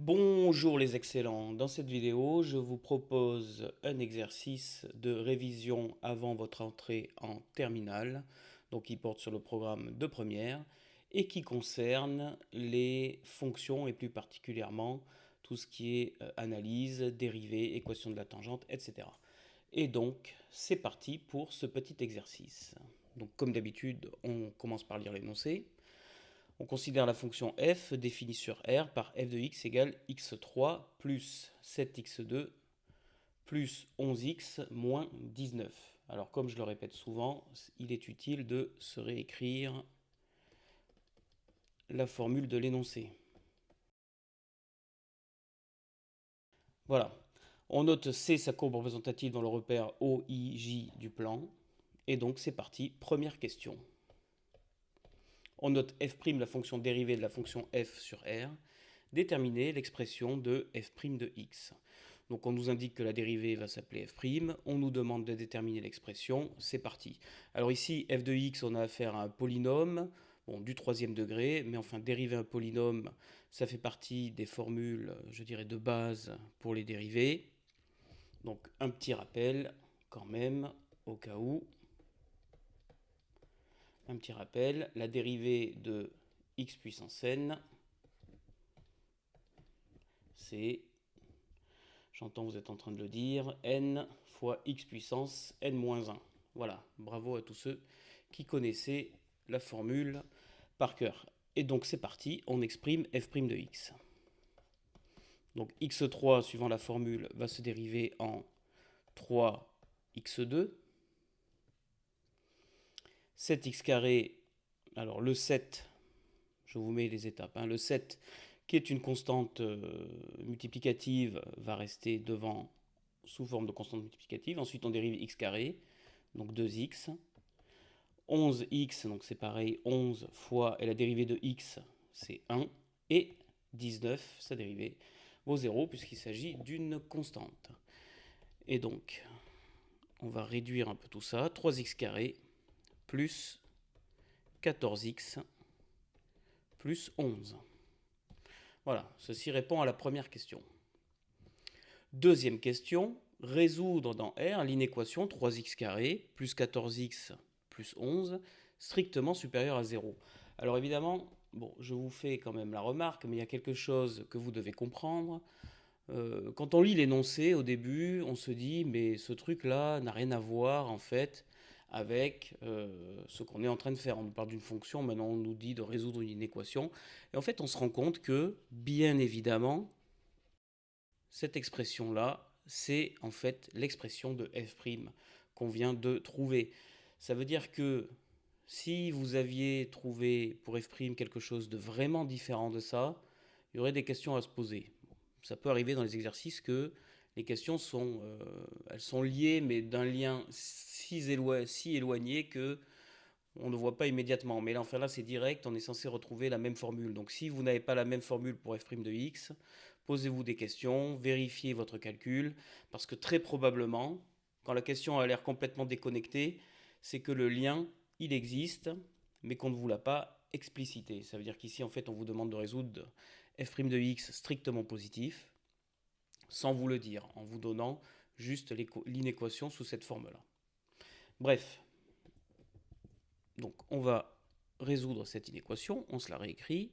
Bonjour les excellents, dans cette vidéo je vous propose un exercice de révision avant votre entrée en terminale, donc qui porte sur le programme de première et qui concerne les fonctions et plus particulièrement tout ce qui est analyse, dérivée, équation de la tangente, etc. Et donc c'est parti pour ce petit exercice. Donc comme d'habitude on commence par lire l'énoncé. On considère la fonction f définie sur R par f de x égale x3 plus 7x2 plus 11x moins 19. Alors comme je le répète souvent, il est utile de se réécrire la formule de l'énoncé. Voilà. On note C sa courbe représentative dans le repère OIJ du plan. Et donc c'est parti, première question. On note f' la fonction dérivée de la fonction f sur R. Déterminer l'expression de f' de x. Donc on nous indique que la dérivée va s'appeler f', on nous demande de déterminer l'expression, c'est parti. Alors ici, f de x, on a affaire à un polynôme, bon, du troisième degré, mais enfin dériver un polynôme, ça fait partie des formules, je dirais, de base pour les dérivés. Donc un petit rappel quand même, au cas où. Un petit rappel, la dérivée de x puissance n, c'est, j'entends vous êtes en train de le dire, n fois x puissance n moins 1. Voilà, bravo à tous ceux qui connaissaient la formule par cœur. Et donc c'est parti, on exprime f' de x. Donc x3, suivant la formule, va se dériver en 3x2. 7x carré, alors le 7, je vous mets les étapes, le 7 qui est une constante multiplicative va rester devant sous forme de constante multiplicative. Ensuite on dérive x carré, donc 2x. 11x, donc c'est pareil, 11 fois, et la dérivée de x, c'est 1. Et 19, sa dérivée, vaut 0, puisqu'il s'agit d'une constante. Et donc, on va réduire un peu tout ça. 3x carré plus 14x plus 11. Voilà, ceci répond à la première question. Deuxième question, résoudre dans R l'inéquation 3x carré plus 14x plus 11 strictement supérieur à 0. Alors évidemment, bon, je vous fais quand même la remarque, mais il y a quelque chose que vous devez comprendre. Quand on lit l'énoncé au début, on se dit mais ce truc-là n'a rien à voir en fait avec ce qu'on est en train de faire. On nous parle d'une fonction, maintenant on nous dit de résoudre une équation. Et en fait, on se rend compte que, bien évidemment, cette expression-là, c'est en fait l'expression de f' qu'on vient de trouver. Ça veut dire que si vous aviez trouvé pour f' quelque chose de vraiment différent de ça, il y aurait des questions à se poser. Ça peut arriver dans les exercices que les questions elles sont liées, mais d'un lien si éloigné que on ne voit pas immédiatement. Mais là, enfin là, c'est direct, on est censé retrouver la même formule. Donc si vous n'avez pas la même formule pour f' de x, posez-vous des questions, vérifiez votre calcul, parce que très probablement, quand la question a l'air complètement déconnectée, c'est que le lien, il existe, mais qu'on ne vous l'a pas explicité. Ça veut dire qu'ici, en fait, on vous demande de résoudre f' de x strictement positif, sans vous le dire, en vous donnant juste l'inéquation sous cette forme-là. Bref, donc on va résoudre cette inéquation, on se la réécrit.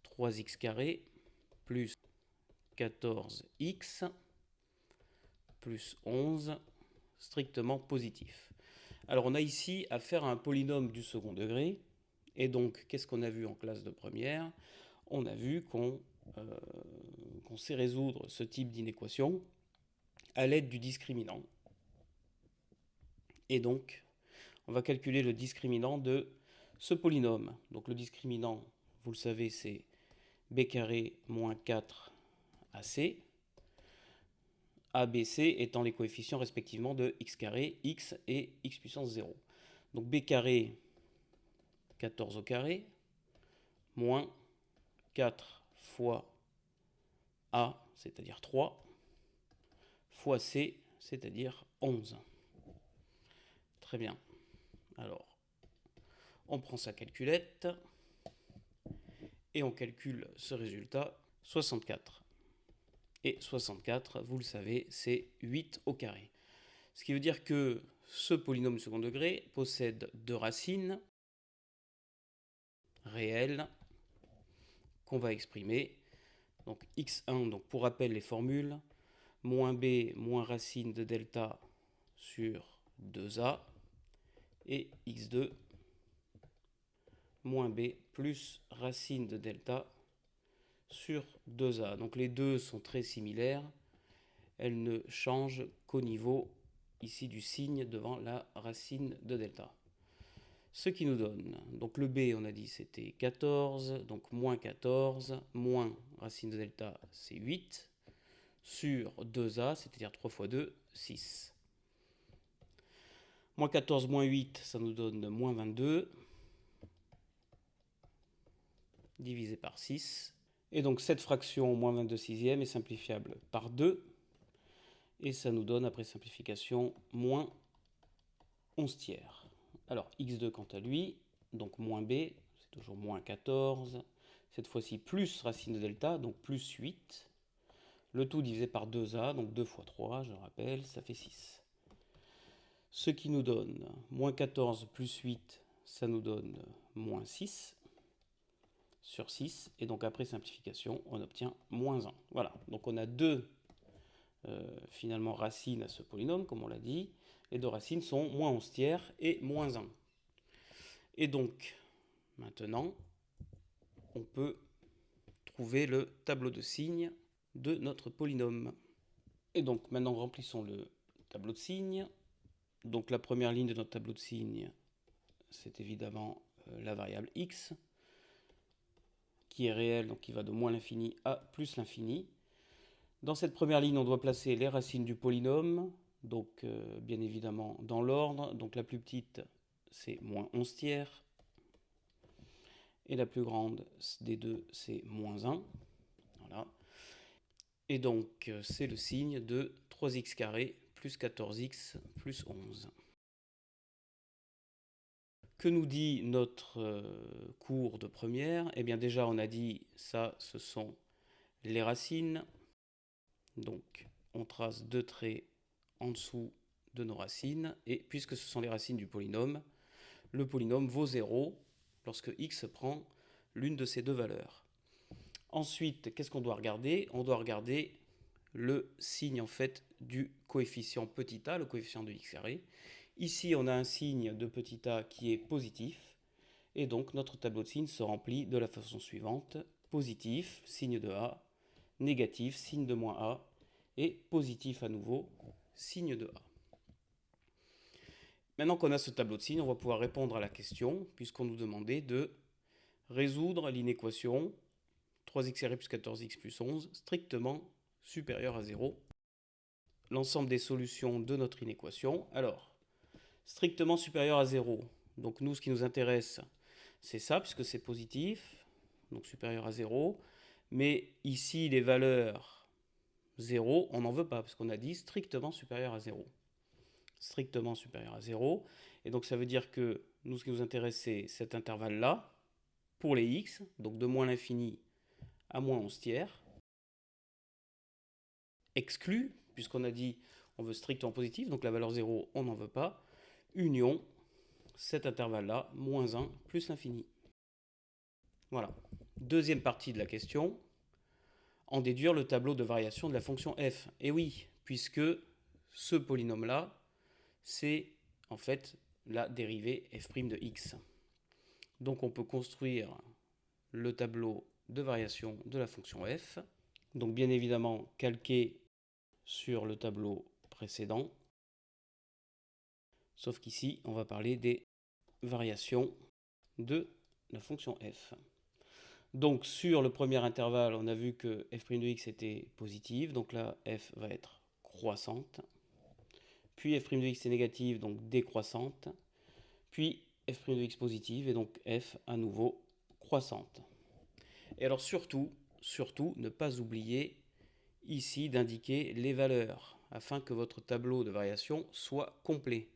3x carré plus 14x plus 11 strictement positif. Alors on a ici affaire à un polynôme du second degré. Et donc qu'est-ce qu'on a vu en classe de première? On a vu qu'on sait résoudre ce type d'inéquation à l'aide du discriminant. Et donc on va calculer le discriminant de ce polynôme. Donc le discriminant, vous le savez, c'est b carré moins 4ac, a, b, c étant les coefficients respectivement de x carré, x et x puissance 0. Donc b carré, 14 au carré, moins 4 fois a, c'est-à-dire 3, fois c, c'est-à-dire 11. Très bien. Alors, on prend sa calculette et on calcule ce résultat, 64. Et 64, vous le savez, c'est 8 au carré. Ce qui veut dire que ce polynôme du second degré possède deux racines réelles qu'on va exprimer. Donc x1, donc pour rappel les formules, moins b moins racine de delta sur 2a, et x2 moins b plus racine de delta sur 2a. Donc les deux sont très similaires, elles ne changent qu'au niveau ici du signe devant la racine de delta. Ce qui nous donne, donc le b on a dit c'était 14, donc moins 14, moins racine de delta c'est 8, sur 2a, c'est-à-dire 3 fois 2, 6. Moins 14 moins 8, ça nous donne moins 22, divisé par 6. Et donc cette fraction, moins 22 sixième, est simplifiable par 2. Et ça nous donne, après simplification, moins 11 tiers. Alors x2 quant à lui, donc moins b, c'est toujours moins 14. Cette fois-ci plus racine de delta, donc plus 8. Le tout divisé par 2a, donc 2 fois 3, je rappelle, ça fait 6. Ce qui nous donne moins 14 plus 8, ça nous donne moins 6 sur 6. Et donc après simplification, on obtient moins 1. Voilà, donc on a deux finalement racines à ce polynôme, comme on l'a dit. Les deux racines sont moins 11 tiers et moins 1. Et donc, maintenant, on peut trouver le tableau de signes de notre polynôme. Et donc, maintenant, remplissons le tableau de signes. Donc, la première ligne de notre tableau de signes, c'est évidemment la variable x, qui est réelle, donc qui va de moins l'infini à plus l'infini. Dans cette première ligne, on doit placer les racines du polynôme, donc bien évidemment dans l'ordre. Donc la plus petite, c'est moins 11 tiers. Et la plus grande des deux, c'est moins 1. Voilà. Et donc c'est le signe de 3x carré plus 14x plus 11. Que nous dit notre cours de première? Eh bien déjà, on a dit ça, ce sont les racines. Donc on trace deux traits en dessous de nos racines, et puisque ce sont les racines du polynôme, le polynôme vaut 0 lorsque x prend l'une de ces deux valeurs. Ensuite, qu'est-ce qu'on doit regarder? On doit regarder le signe en fait du coefficient petit a, le coefficient de x carré. Ici, on a un signe de petit a qui est positif, et donc notre tableau de signes se remplit de la façon suivante: positif, signe de a, négatif, signe de moins a, et positif à nouveau, signe de a. Maintenant qu'on a ce tableau de signes, on va pouvoir répondre à la question, puisqu'on nous demandait de résoudre l'inéquation 3x carré plus 14x plus 11 strictement supérieur à 0. L'ensemble des solutions de notre inéquation. Alors, strictement supérieur à 0. Donc nous, ce qui nous intéresse, c'est ça, puisque c'est positif, donc supérieur à 0. Mais ici, les valeurs 0, on n'en veut pas, parce qu'on a dit strictement supérieur à 0. Strictement supérieur à 0. Et donc ça veut dire que nous, ce qui nous intéresse, c'est cet intervalle-là, pour les x, donc de moins l'infini à moins 11 tiers, exclu, puisqu'on a dit on veut strictement positif, donc la valeur 0, on n'en veut pas, union, cet intervalle-là, moins 1 plus l'infini. Voilà. Deuxième partie de la question, en déduire le tableau de variation de la fonction f. Et oui, puisque ce polynôme-là, c'est en fait la dérivée f' de x. Donc on peut construire le tableau de variation de la fonction f. Donc bien évidemment calqué sur le tableau précédent. Sauf qu'ici, on va parler des variations de la fonction f. Donc sur le premier intervalle, on a vu que f' de x était positive, donc là f va être croissante. Puis f' de x est négative, donc décroissante. Puis f' de x positive, et donc f à nouveau croissante. Et alors surtout, ne pas oublier ici d'indiquer les valeurs afin que votre tableau de variation soit complet.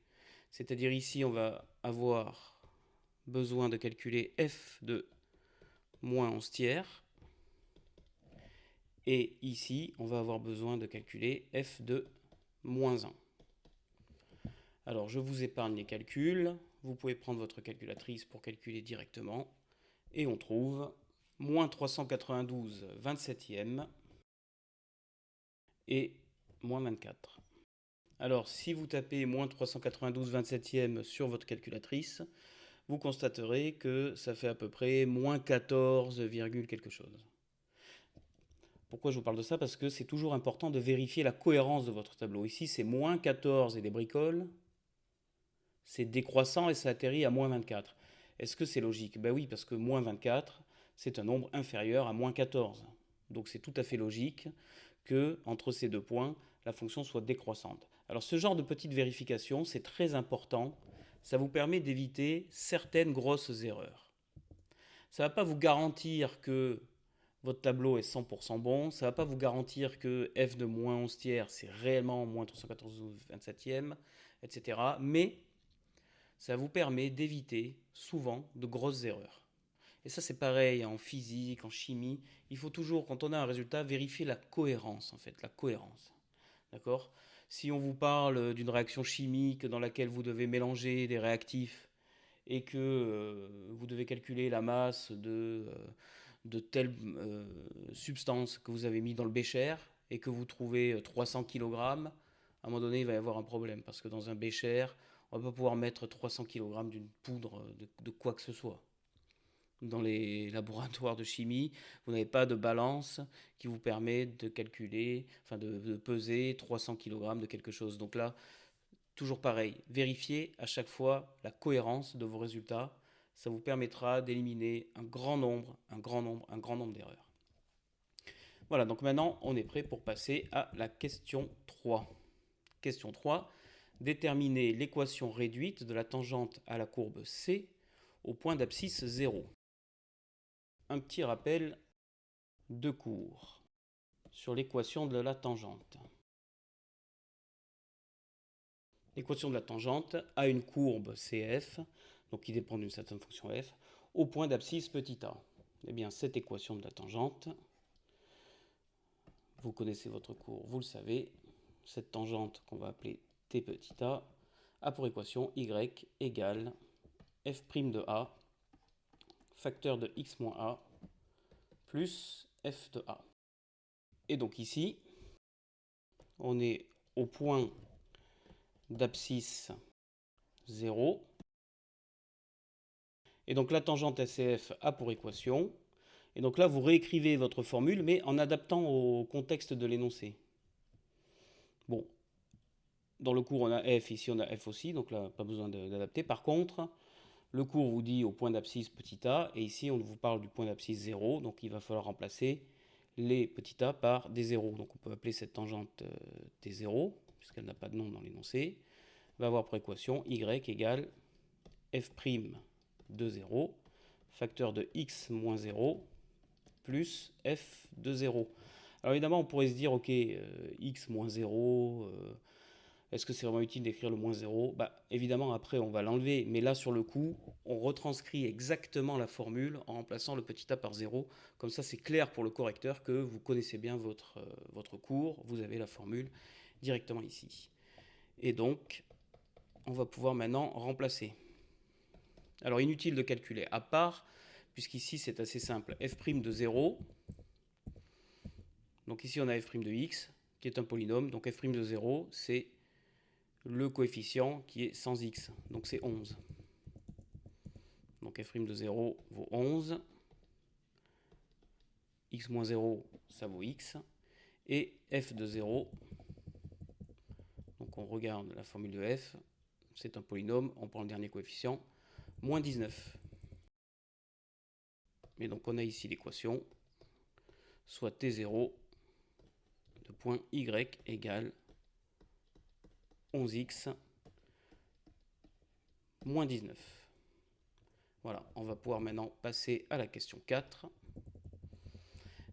C'est-à-dire ici, on va avoir besoin de calculer f de moins 11 tiers Et ici, on va avoir besoin de calculer f de moins 1. Alors, je vous épargne les calculs. Vous pouvez prendre votre calculatrice pour calculer directement. Et on trouve moins 392 27e et moins 24. Alors, si vous tapez moins 392 27e sur votre calculatrice, vous constaterez que ça fait à peu près moins 14, quelque chose. Pourquoi je vous parle de ça? Parce que c'est toujours important de vérifier la cohérence de votre tableau. Ici, c'est moins 14 et des bricoles. C'est décroissant et ça atterrit à moins 24. Est-ce que c'est logique? Ben oui, parce que moins 24, c'est un nombre inférieur à moins 14. Donc c'est tout à fait logique que entre ces deux points, la fonction soit décroissante. Alors ce genre de petite vérification, c'est très important. Ça vous permet d'éviter certaines grosses erreurs. Ça ne va pas vous garantir que votre tableau est 100% bon. Ça ne va pas vous garantir que f de moins 11 tiers, c'est réellement moins 314 27e, etc. Mais ça vous permet d'éviter souvent de grosses erreurs. Et ça, c'est pareil en physique, en chimie. Il faut toujours, quand on a un résultat, vérifier la cohérence, en fait, la cohérence. D'accord? Si on vous parle d'une réaction chimique dans laquelle vous devez mélanger des réactifs et que vous devez calculer la masse de telle substance que vous avez mis dans le bécher et que vous trouvez 300 kg, à un moment donné, il va y avoir un problème parce que dans un bécher, on ne va pas pouvoir mettre 300 kg d'une poudre de quoi que ce soit. Dans les laboratoires de chimie, vous n'avez pas de balance qui vous permet de calculer, enfin de peser 300 kg de quelque chose. Donc là, toujours pareil, vérifiez à chaque fois la cohérence de vos résultats. Ça vous permettra d'éliminer un grand nombre d'erreurs. Voilà, donc maintenant on est prêt pour passer à la question 3. Question 3. Déterminer l'équation réduite de la tangente à la courbe C au point d'abscisse 0. Un petit rappel de cours sur l'équation de la tangente. L'équation de la tangente a une courbe CF, donc qui dépend d'une certaine fonction f, au point d'abscisse petit a. Eh bien, cette équation de la tangente, vous connaissez votre cours, vous le savez, cette tangente qu'on va appeler t petit a pour équation y égale f' de a, facteur de x moins a, plus f de a. Et donc ici, on est au point d'abscisse 0. Et donc la tangente SCF a pour équation. Et donc là, vous réécrivez votre formule, mais en adaptant au contexte de l'énoncé. Bon, dans le cours, on a f, ici on a f aussi, donc là, pas besoin d'adapter. Par contre, le cours vous dit au point d'abscisse petit a, et ici on vous parle du point d'abscisse 0, donc il va falloir remplacer les petits a par des zéros. Donc on peut appeler cette tangente T0, puisqu'elle n'a pas de nom dans l'énoncé. Va avoir pour équation y égale f' de 0, facteur de x moins 0, plus f de 0. Alors évidemment, on pourrait se dire, ok, x moins 0, est-ce que c'est vraiment utile d'écrire le moins 0? Bah, évidemment, après, on va l'enlever, mais là, sur le coup, on retranscrit exactement la formule en remplaçant le petit a par 0. Comme ça, c'est clair pour le correcteur que vous connaissez bien votre cours, vous avez la formule directement ici. Et donc, on va pouvoir maintenant remplacer. Alors, inutile de calculer à part, puisqu'ici, c'est assez simple. f' de 0, donc ici, on a f' de x, qui est un polynôme. Donc, f' de 0, c'est le coefficient qui est sans x, donc c'est 11. Donc f' de 0 vaut 11. X moins 0, ça vaut x. Et f de 0, donc on regarde la formule de f, c'est un polynôme, on prend le dernier coefficient, moins 19. Et donc on a ici l'équation, soit T0 de point y égale 11x moins 19. Voilà, on va pouvoir maintenant passer à la question 4.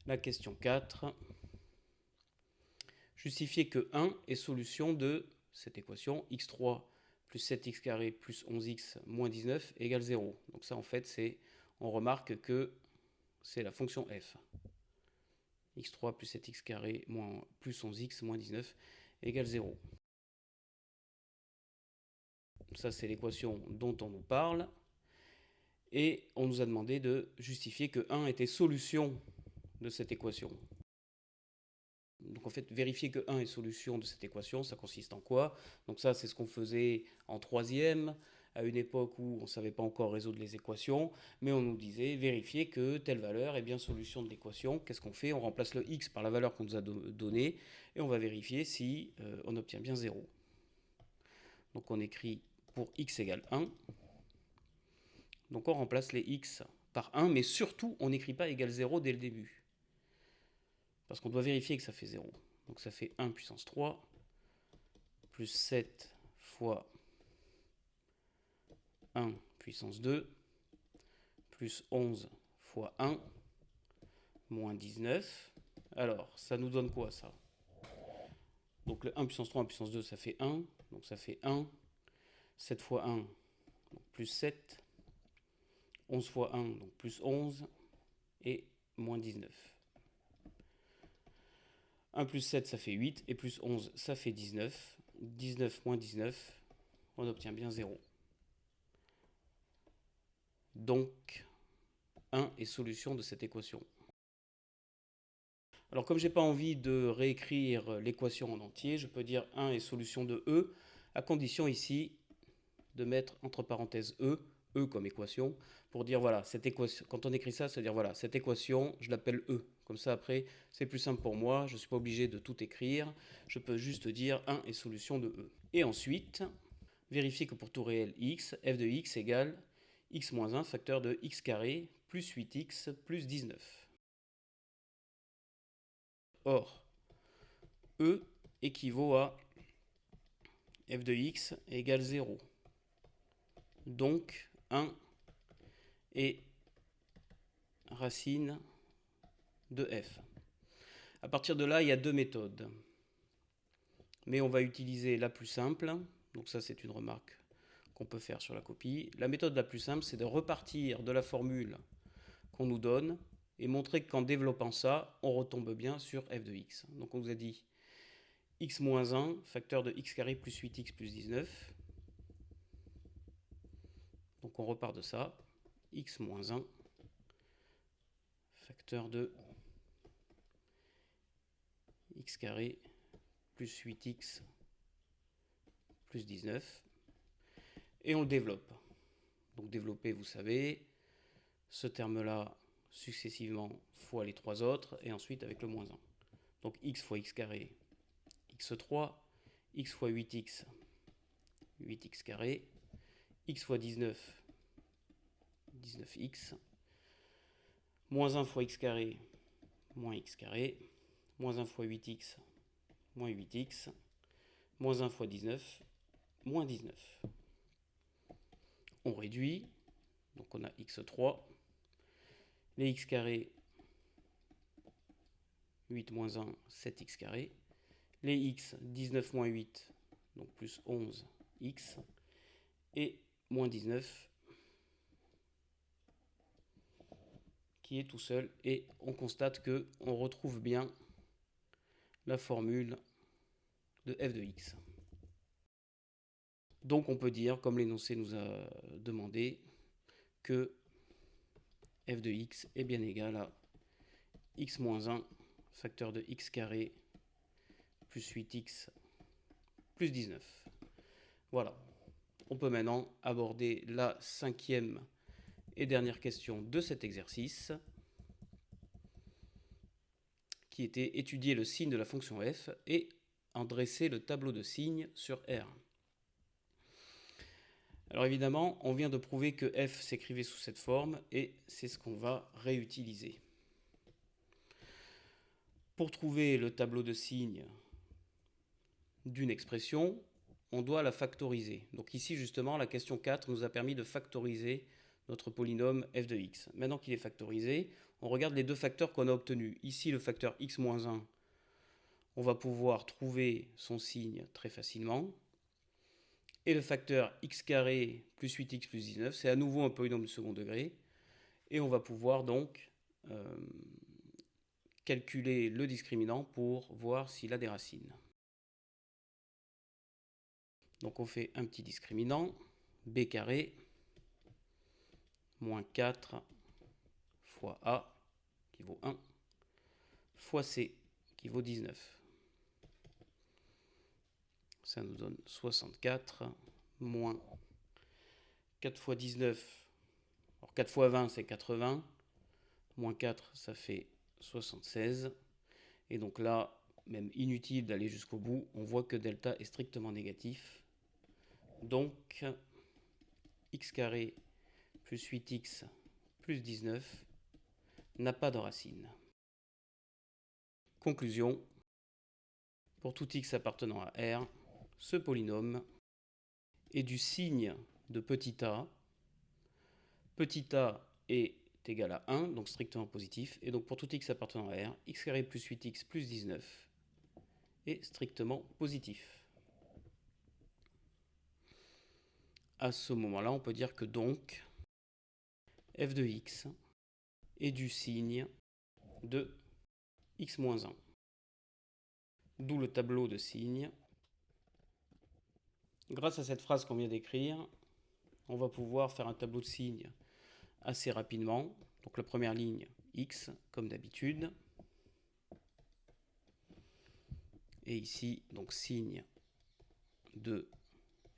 La question 4, justifier que 1 est solution de cette équation x3 plus 7x carré plus 11x moins 19 égale 0. Donc ça en fait, on remarque que c'est la fonction f. x3 plus 7x carré moins plus 11x moins 19 égale 0. Ça, c'est l'équation dont on nous parle. Et on nous a demandé de justifier que 1 était solution de cette équation. Donc en fait, vérifier que 1 est solution de cette équation, ça consiste en quoi? Donc ça, c'est ce qu'on faisait en troisième, à une époque où on ne savait pas encore résoudre les équations, mais on nous disait vérifier que telle valeur est bien solution de l'équation. Qu'est-ce qu'on fait? On remplace le x par la valeur qu'on nous a donnée, et on va vérifier si on obtient bien 0. Donc on écrit pour x égale 1. Donc on remplace les x par 1, mais surtout on n'écrit pas égale 0 dès le début. Parce qu'on doit vérifier que ça fait 0. Donc ça fait 1 puissance 3 plus 7 fois 1 puissance 2 plus 11 fois 1 moins 19. Alors, ça nous donne quoi ça? Donc le 1 puissance 3, 1 puissance 2, ça fait 1. Donc ça fait 1. 7 fois 1, donc plus 7. 11 fois 1, donc plus 11. Et moins 19. 1 plus 7, ça fait 8. Et plus 11, ça fait 19. 19 moins 19, on obtient bien 0. Donc, 1 est solution de cette équation. Alors, comme je n'ai pas envie de réécrire l'équation en entier, je peux dire 1 est solution de E, à condition ici de mettre entre parenthèses E comme équation, pour dire voilà, cette équation, quand on écrit ça, c'est-à-dire voilà, cette équation, je l'appelle E. Comme ça, après, c'est plus simple pour moi, je ne suis pas obligé de tout écrire, je peux juste dire 1 est solution de E. Et ensuite, vérifier que pour tout réel x, f de x égale x moins 1 facteur de x carré plus 8x plus 19. Or, E équivaut à f de x égale 0. Donc, 1 est racine de f. À partir de là, il y a deux méthodes. Mais on va utiliser la plus simple. Donc ça, c'est une remarque qu'on peut faire sur la copie. La méthode la plus simple, c'est de repartir de la formule qu'on nous donne et montrer qu'en développant ça, on retombe bien sur f de x. Donc on nous a dit x moins 1, facteur de x carré plus 8x plus 19. Donc on repart de ça. X moins 1, facteur de x carré plus 8x plus 19. Et on le développe. Donc développer, vous savez, ce terme-là successivement fois les trois autres, et ensuite avec le moins 1. Donc x fois x carré, x3, x fois 8x, 8x carré, x fois 19, 19x, moins 1 fois x carré, moins x carré, moins 1 fois 8x, moins 8x, moins 1 fois 19, moins 19. On réduit, donc on a x3, les x carré, 8 moins 1, 7x carré, les x, 19 moins 8, donc plus 11x, et moins 19, qui est tout seul, et on constate qu'on retrouve bien la formule de f de x. Donc on peut dire, comme l'énoncé nous a demandé, que f de x est bien égal à x moins 1 facteur de x carré plus 8x plus 19. Voilà. On peut maintenant aborder la cinquième et dernière question de cet exercice, qui était étudier le signe de la fonction f et en dresser le tableau de signes sur R. Alors évidemment, on vient de prouver que f s'écrivait sous cette forme et c'est ce qu'on va réutiliser. Pour trouver le tableau de signes d'une expression, on doit la factoriser. Donc ici justement, la question 4 nous a permis de factoriser notre polynôme f de x. Maintenant qu'il est factorisé, on regarde les deux facteurs qu'on a obtenus. Ici, le facteur x-1, on va pouvoir trouver son signe très facilement. Et le facteur x carré plus 8x plus 19, c'est à nouveau un polynôme de second degré. Et on va pouvoir donc calculer le discriminant pour voir s'il a des racines. Donc on fait un petit discriminant, b carré moins 4 fois a qui vaut 1 fois c qui vaut 19. Ça nous donne 64 moins 4 fois 19. Alors 4 fois 20 c'est 80. Moins 4 ça fait 76. Et donc là, même inutile d'aller jusqu'au bout, on voit que delta est strictement négatif. Donc x carré plus 8x plus 19 n'a pas de racine. Conclusion, pour tout x appartenant à R, ce polynôme est du signe de petit a. Petit a est égal à 1, donc strictement positif. Et donc pour tout x appartenant à R, x carré plus 8x plus 19 est strictement positif. À ce moment-là, on peut dire que donc f de x est du signe de x-1. D'où le tableau de signes. Grâce à cette phrase qu'on vient d'écrire, on va pouvoir faire un tableau de signes assez rapidement. Donc la première ligne, x, comme d'habitude. Et ici, donc signe de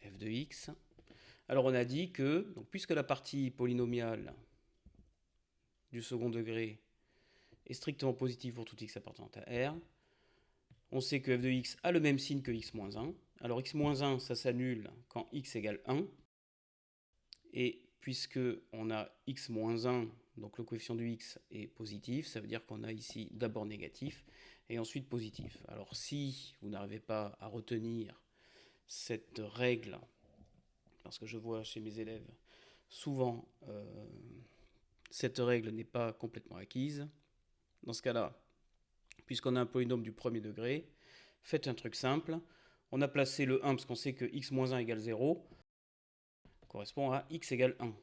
f de x. Alors on a dit que, donc, puisque la partie polynomiale du second degré est strictement positive pour tout x appartenant à R, on sait que f de x a le même signe que x-1. Alors x-1, ça s'annule quand x égale 1. Et puisque on a x-1, donc le coefficient du x est positif, ça veut dire qu'on a ici d'abord négatif et ensuite positif. Alors si vous n'arrivez pas à retenir cette règle, parce que je vois chez mes élèves souvent cette règle n'est pas complètement acquise, dans ce cas-là, puisqu'on a un polynôme du premier degré, faites un truc simple. On a placé le 1 parce qu'on sait que x-1 égale 0 correspond à x égale 1.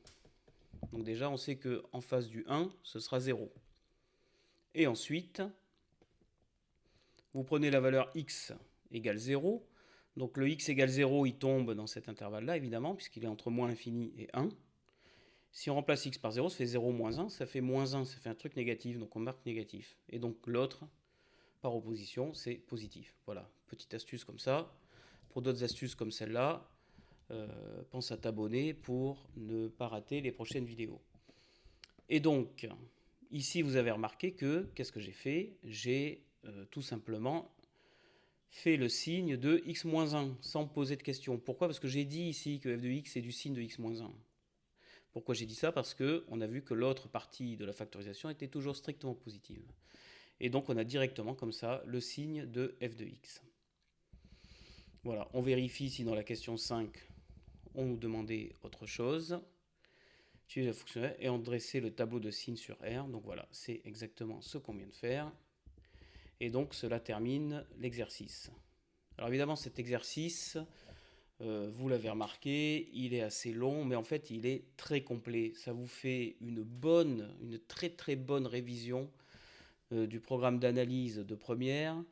Donc déjà, on sait qu'en face du 1, ce sera 0. Et ensuite, vous prenez la valeur x égale 0. Donc le x égale 0, il tombe dans cet intervalle-là, évidemment, puisqu'il est entre moins l'infini et 1. Si on remplace x par 0, ça fait 0 moins 1, ça fait moins 1, ça fait un truc négatif, donc on marque négatif. Et donc l'autre, par opposition, c'est positif. Voilà, petite astuce comme ça. Pour d'autres astuces comme celle-là, pense à t'abonner pour ne pas rater les prochaines vidéos. Et donc, ici vous avez remarqué que, qu'est-ce que j'ai fait? J'ai tout simplement fait le signe de x-1 sans poser de question. Pourquoi? Parce que j'ai dit ici que f de x est du signe de x-1. Pourquoi j'ai dit ça? Parce qu'on a vu que l'autre partie de la factorisation était toujours strictement positive. Et donc on a directement comme ça le signe de f de x. Voilà, on vérifie si dans la question 5, on nous demandait autre chose. Utiliser la fonction R et on dressait le tableau de signes sur R. Donc voilà, c'est exactement ce qu'on vient de faire. Et donc cela termine l'exercice. Alors évidemment cet exercice, vous l'avez remarqué, il est assez long, mais en fait il est très complet. Ça vous fait une très très bonne révision du programme d'analyse de première.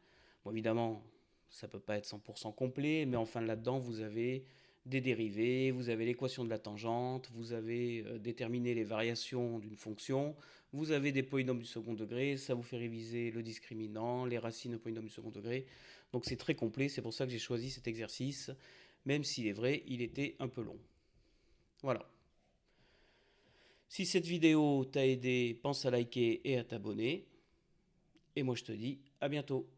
Bon évidemment, ça ne peut pas être 100% complet, mais enfin là-dedans vous avez des dérivés, vous avez l'équation de la tangente, vous avez déterminé les variations d'une fonction, vous avez des polynômes du second degré, ça vous fait réviser le discriminant, les racines de polynômes du second degré. Donc c'est très complet, c'est pour ça que j'ai choisi cet exercice, même s'il est vrai, il était un peu long. Voilà. Si cette vidéo t'a aidé, pense à liker et à t'abonner. Et moi je te dis à bientôt.